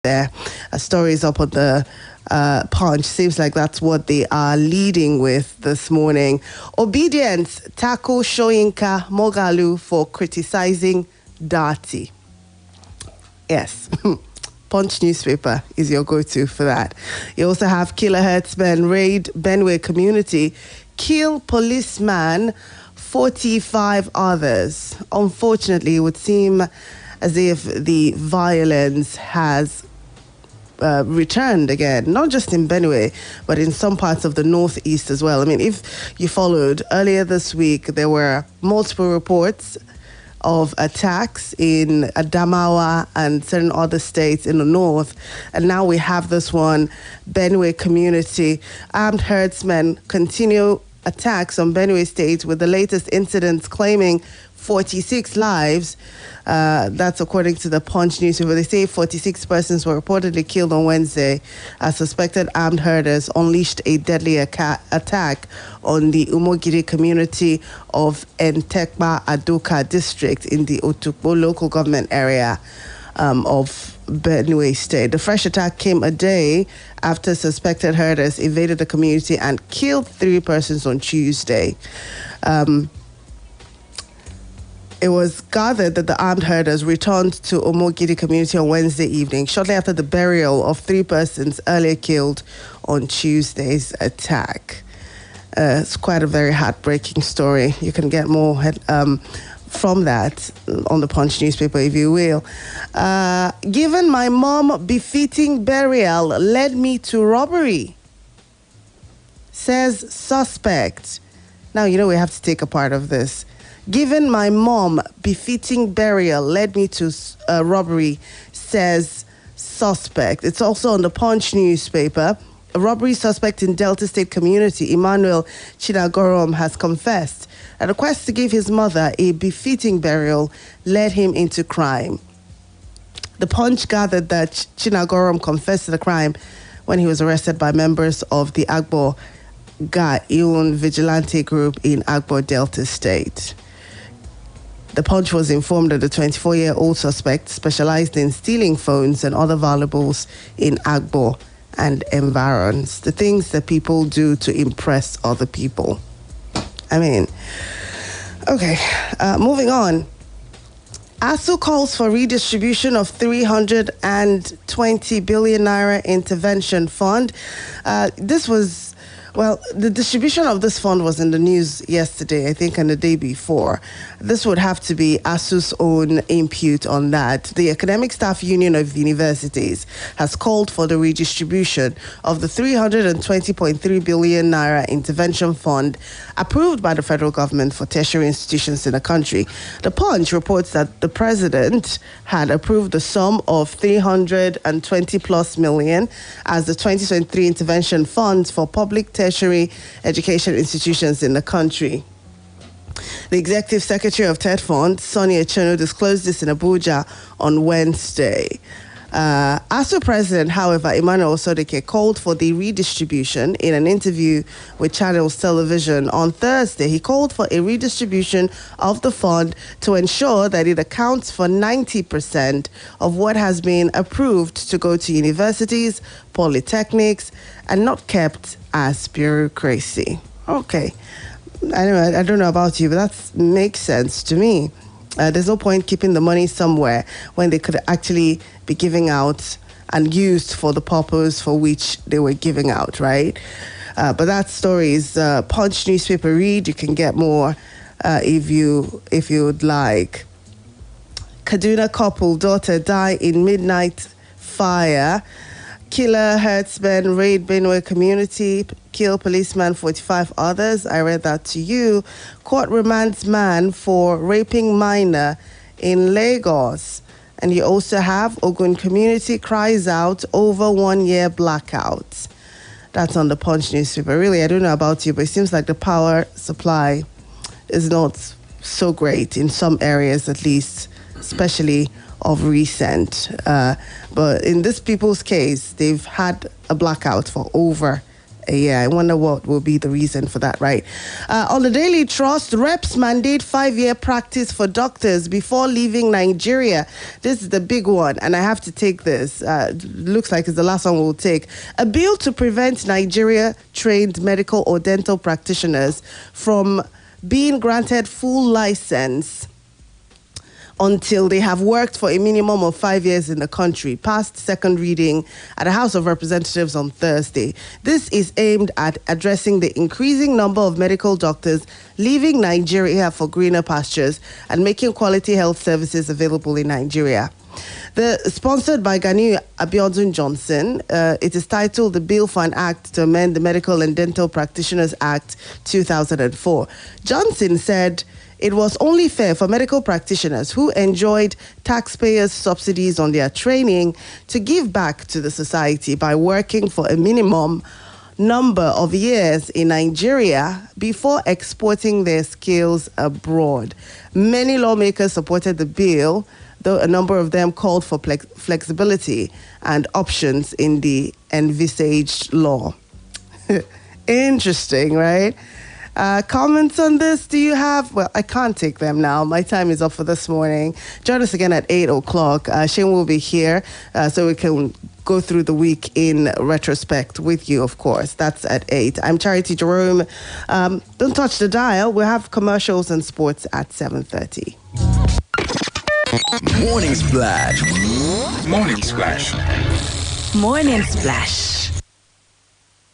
there. A story is up on the Punch. Seems like that's what they are leading with this morning. Obedience tackle Soyinka Moghalu for criticizing Dati. Yes. Punch newspaper is your go-to for that. You also have killer herdsmen raid Benue community, kill policeman, 45 others. Unfortunately, it would seem as if the violence has returned again, not just in Benue, but in some parts of the northeast as well. I mean, if you followed earlier this week, there were multiple reports of attacks in Adamawa and certain other states in the north. And now we have this one, Benue community. Armed herdsmen continue attacks on Benue State, with the latest incidents claiming 46 lives. That's according to the Punch newspaper. They say 46 persons were reportedly killed on Wednesday as suspected armed herders unleashed a deadly attack on the Umogiri community of Entekpa Adoka district in the Otukpo local government area of Benue State. The fresh attack came a day after suspected herders invaded the community and killed 3 persons on Tuesday. It was gathered that the armed herders returned to Omogiri community on Wednesday evening, shortly after the burial of 3 persons earlier killed on Tuesday's attack. It's quite a very heartbreaking story. You can get more from that on the Punch newspaper, if you will. Given my mom befitting burial led me to robbery, says suspect. Now, you know we have to take a part of this. Given my mom befitting burial led me to robbery, says suspect. It's also on the Punch newspaper. A robbery suspect in Delta State community, Emmanuel Chinagorom, has confessed. A request to give his mother a befitting burial led him into crime. The Punch gathered that Chinagorom confessed to the crime when he was arrested by members of the Agbo Ga-Iun vigilante group in Agbo Delta State. The Punch was informed that the 24-year-old suspect specialized in stealing phones and other valuables in Agbo and environs, the things that people do to impress other people. I mean, okay, moving on. ASU calls for redistribution of 320 billion naira intervention fund. The distribution of this fund was in the news yesterday, I think, and the day before. This would have to be ASU's own input on that. The Academic Staff Union of Universities has called for the redistribution of the 320.3 billion naira intervention fund approved by the federal government for tertiary institutions in the country. The Punch reports that the president had approved the sum of 320 plus million as the 2023 intervention funds for public tertiary education institutions in the country. The Executive Secretary of TED Fund, Sonny Echeno, disclosed this in Abuja on Wednesday. ASU President, however, Emmanuel Sodike, called for the redistribution in an interview with Channels Television on Thursday. He called for a redistribution of the fund to ensure that it accounts for 90% of what has been approved to go to universities, polytechnics, and not kept as bureaucracy. Okay. I don't know about you, but that makes sense to me. There's no point keeping the money somewhere when they could actually be giving out and used for the purpose for which they were giving out, right? But that story is Punch newspaper read. You can get more if you would like. Kaduna couple, daughter die in midnight fire. Killer herdsmen raid Benue community, kill policeman, 45 others. I read that to you. Court remands man for raping minor in Lagos. And you also have Ogun community cries out over 1-year blackout. That's on the Punch newspaper. Really, I don't know about you, but it seems like the power supply is not so great in some areas, at least, especially of recent. But in this people's case, they've had a blackout for over Yeah, I wonder what will be the reason for that, right? On the Daily Trust, reps mandate 5-year practice for doctors before leaving Nigeria. This is the big one, and I have to take this. Looks like it's the last one we'll take. A bill to prevent Nigeria-trained medical or dental practitioners from being granted full license until they have worked for a minimum of 5 years in the country, passed second reading at the House of Representatives on Thursday. This is aimed at addressing the increasing number of medical doctors leaving Nigeria for greener pastures and making quality health services available in Nigeria. Sponsored by Gani Abiodun Johnson, it is titled The Bill for an Act to Amend the Medical and Dental Practitioners Act 2004. Johnson said it was only fair for medical practitioners who enjoyed taxpayers' subsidies on their training to give back to the society by working for a minimum number of years in Nigeria before exporting their skills abroad. Many lawmakers supported the bill, though a number of them called for flexibility and options in the envisaged law. Interesting, right? Comments on this, do you have? Well, I can't take them now. My time is up for this morning. Join us again at 8 o'clock. Shane will be here so we can go through the week in retrospect with you, of course. That's at 8. I'm Charity Jerome. Don't touch the dial. We'll have commercials and sports at 7:30. Morning Splash. Morning Splash. Morning Splash.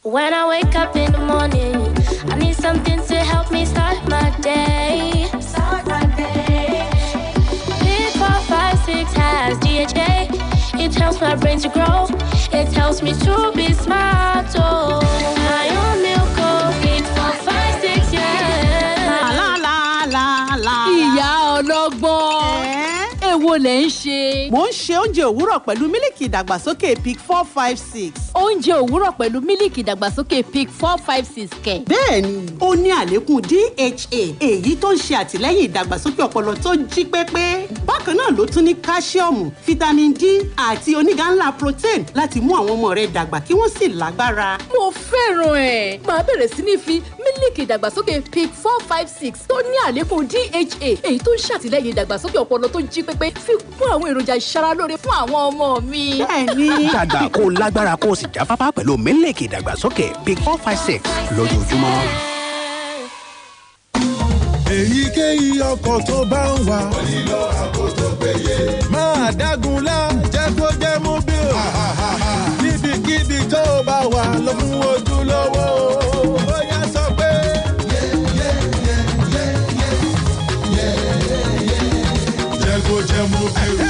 When I wake up in the morning, I need something to help me start my day. Pick 4, 5, 6 has DHA. It helps my brain to grow. It helps me to be smart. Oh, my own milk, Pick 4, 5, 6, yeah. La la la la. Ìyá ọlọ́gbọ́n. Èwo lẹ̀ ń ṣe? Mo ń ṣe oúnjẹ òwúrọ̀ pẹ̀lú mílìkì ìdàgbàsókè Pick 4, 5, 6. Oúnjẹ òwúrọ̀ pẹ̀lú mílìkì ìdàgbàsókè Pick 4, 5, 6 kẹ̀. Bẹ́ẹ̀ni, ó ní àlékún DHA, èyí tó ń ṣe àtìlẹ́yìn ìdàgbàsókè ọpọlọ tó jí pépé. Bákan náà ló tún ní káṣíọ̀mù, fítámìn D àti onígá ńlá protein láti mú àwọn ọmọ rẹ dàgbà kí wọ́n sì lágbára. Mo fẹ́ràn ẹ̀. Màá bẹ̀rẹ̀ sí ní fi mílìkì ìdàgbàsókè Pick 4, 5, 6 tó ní àlékún DHA, èyí tó ń ṣàtìlẹ́yìn ìdàgbàsókè ọpọlọ tó jí pépé fi kún àwọn èròjà ìṣaralóore fún àwọn ọmọ mi. Bẹ́ẹ̀ni. Dàgbà kó lágbára kó sì jáfáfá pẹ̀lú mílìkì ìdàgbàsókè Pick 4, 5, 6 lójoojúmọ́. Èyíkéyìí ọkọ̀ tó bá ń wà. Ó nílò ààbò tó péye. Máa dágunlá jẹ́ kó jẹ́ mobile. Níbikíbi tó bá wà lọ fún ojúlówó. Ó yá sọ pé. Jẹ́ kó jẹ́ mobile.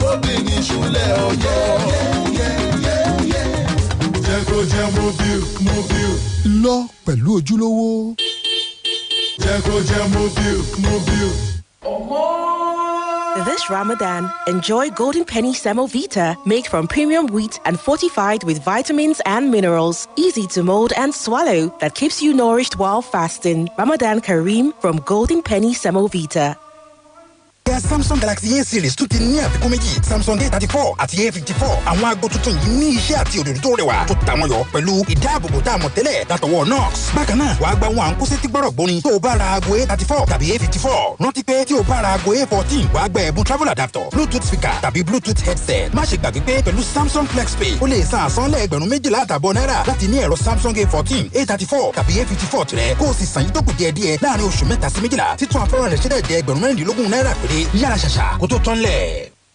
Mobile ní ìṣúlẹ̀ ọjọ́. Jẹ́ kó jẹ́ mobile. Lọ pẹ̀lú ojúlówó. This Ramadan, enjoy Golden Penny Semovita, made from premium wheat and fortified with vitamins and minerals. Easy to mold and swallow, that keeps you nourished while fasting. Ramadan Kareem from Golden Penny Semovita. Samsung Galaxy A series tún ti ní àfikún méjì, Samsung A34 àti A54. Àwọn aago tuntun yìí ní iṣẹ́ àti òdòdó tó rẹwà tó tà wọ́n yọ pẹ̀lú ìdáàbòbò tá a mọ̀ tẹ́lẹ̀ látọwọ́ Knox. Bákan náà, wàá gba àwọn àǹkóṣe tí gbọ́rọ̀ gbóni tó o bá ra aago A34 tàbí A54. Rántí pé tí o bá ra aago A14, wàá gba ẹ̀bùn travel adapter, Bluetooth speaker tàbí Bluetooth headset. Má ṣe gbàgbé pé pẹ̀lú Samsung Flex Pay, o lè san àsanlẹ̀ $12,500 láti ní ẹ̀rọ Samsung A14, A34 tàbí A54 tirẹ̀ kó o sì san yìí tó kù díẹ̀díẹ̀ láàrin oṣù 3 sí 12. Títún àfẹ́ràn rẹ̀ ṣẹ́dẹ̀ jẹ́ $16,000 péré. Yára ṣàṣà.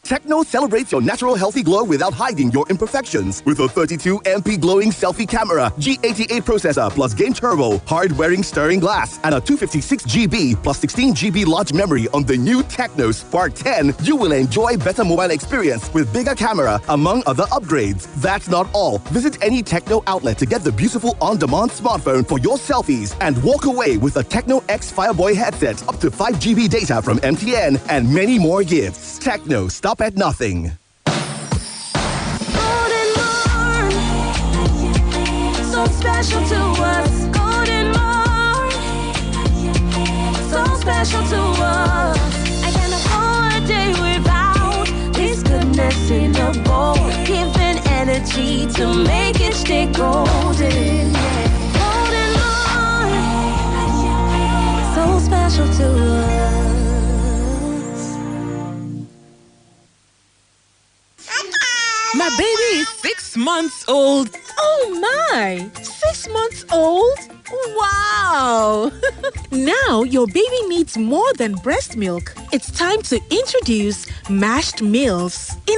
Techno celebrates your natural healthy glow without hiding your imperfections with a 32MP glowing selfie camera, G88 processor plus game turbo, hard-wearing stirring glass, and a 256GB plus 16GB large memory on the new Techno Spark 10. You will enjoy better mobile experience with bigger camera, among other upgrades. That's not all. Visit any Techno outlet to get the beautiful on-demand smartphone for your selfies and walk away with a Techno X Fireboy headset, up to 5GB data from MTN, and many more gifts. Techno, stop at nothing. Golden Morn, so special to us. Golden Morn, so special to us. I can't afford a day without this goodness in a bowl, giving energy. energy to make it stay golden. Golden Morn, so special to us. My baby is 6 months old. Oh my! 6 months old? Wow! Now your baby needs more than breast milk. It's time to introduce mashed meals. In